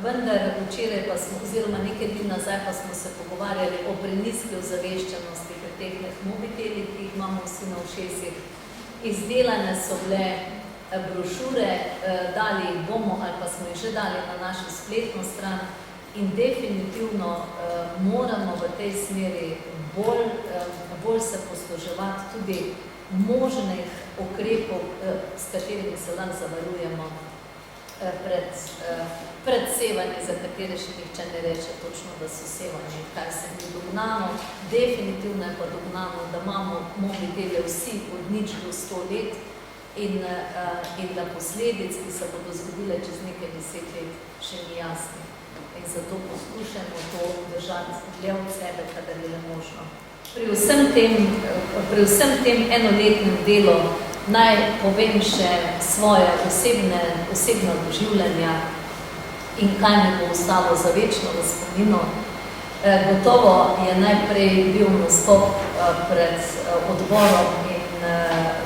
vendar včeraj pa smo, oziroma nekaj dni nazaj pa smo se pogovarjali o prenizki ozaveščenosti pri teh mobitelih, ki jih imamo vsi na ušesih. Izdelane so bile brošure, dali jih bomo ali pa smo jih že dali na našo spletno stran in definitivno moramo v tej smeri bolj se posluževati tudi možnih ukrepov, s katerimi se lahko zavarujemo pred sevanji, za katere še nihče ne reče točno, da so sevanje, kar se ni dognano. Definitivno je pa dognano, da imamo mobitele vsi od 0 do 100 let in da posledic, ki se bodo zgodile čez nekaj 10 let, še ni jasno. In zato poskušamo to držati dlje od sebe, kadar je le možno. Pri vsem tem enoletnem delu naj povem še svoje osebna doživljanja in kaj mi bo ostalo za večno v spominu. Gotovo je najprej bil nastop pred odborom in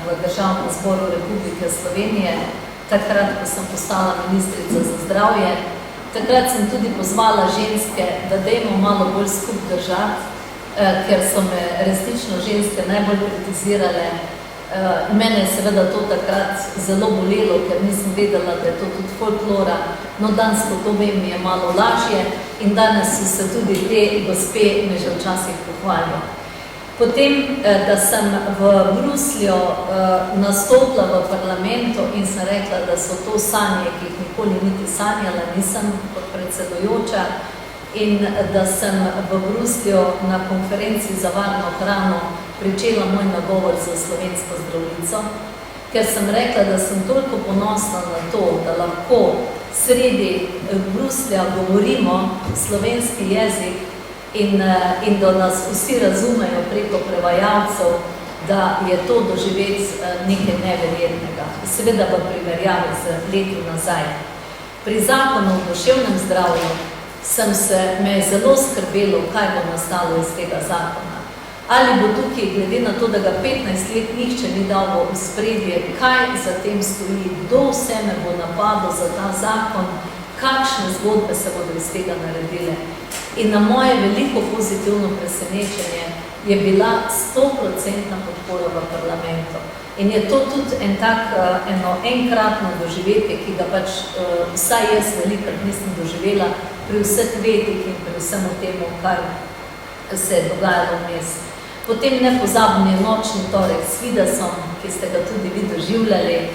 v Državnem zboru Republike Slovenije, takrat, ko sem postala ministrica za zdravje. Takrat sem tudi pozvala ženske, da dajmo malo bolj skup držati, ker so me resnično ženske najbolj kritizirale. Mene je seveda to takrat zelo bolelo, ker nisem vedela, da je to tudi folklora, no danes, ko to vem, mi je malo lažje in danes so se tudi te gospe me že včasih pohvalijo. Potem, da sem v Bruslju nastopila v parlamentu in sem rekla, da so to sanje, ki jih nikoli niti sanjala, nisem kot predsedujoča, in da sem v Bruslju na konferenci za varno hrano pričela moj nagovor za slovensko zdravnico, ker sem rekla, da sem toliko ponosna na to, da lahko sredi Bruslja govorimo slovenski jezik in da nas vsi razumejo preko prevajalcev, da je to doživeti nekaj neverjetnega, seveda v primerjavi z leti nazaj. Pri zakonu o duševnem zdravju me je zelo skrbelo, kaj bo nastalo iz tega zakona. Ali bo tukaj, glede na to, da ga 15 let nihče ni dal v ospredje, kaj za tem stoji, kdo vse me bo napadel za ta zakon, kakšne zgodbe se bodo iz tega naredile. In na moje veliko pozitivno presenečenje je bila 100% podpora v parlamentu. In je to tudi enkratno doživetje, ki ga pač vsaj jaz velikrat nisem doživela pri vseh vedih in pri vsemu temu, kar se je dogajalo vmes. Potem nepozabni nočni torek s Fidesom, ki ste ga tudi vi doživljali.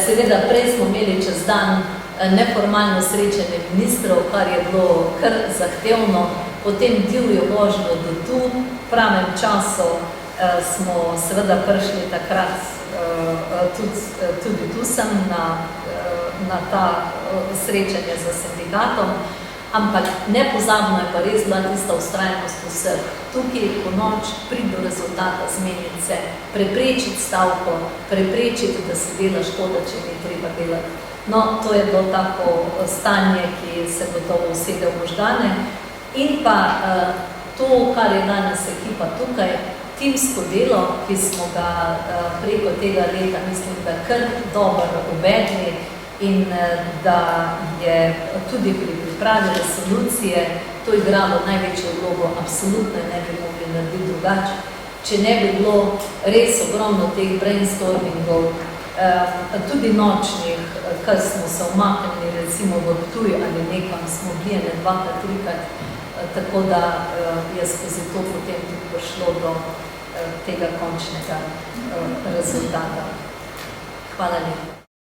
Seveda prej smo imeli čez dan neformalno srečanje ministrov, kar je bilo kar zahtevno, potem divjo vožnjo do tu, v pravem času smo seveda prišli takrat, tudi tu sem na ta srečanje za sindikatom, ampak nepozabno je pa res bila tista vztrajnost vseh. Tukaj po noč priti do rezultata, zmeniti se, preprečiti stavko, preprečiti, da se dela škoda, če ni treba delati. No, to je bilo tako stanje, ki se gotovo usede v možgane. In pa to, kar je danes ekipa tukaj, timsko delo, ki smo ga preko tega leta, mislim, da kar dobro uvedli in da je tudi pri pripravi resolucije to igralo največjo vlogo, absolutno ne bi mogli narediti drugače. Če ne bi bilo res ogromno teh brainstormingov, tudi nočnih, kar smo se umaknili recimo v Ptuj ali nekam, smo bili 2-3krat, tako da je skozi to potem tudi prišlo do tega končnega rezultata. Hvala lepa.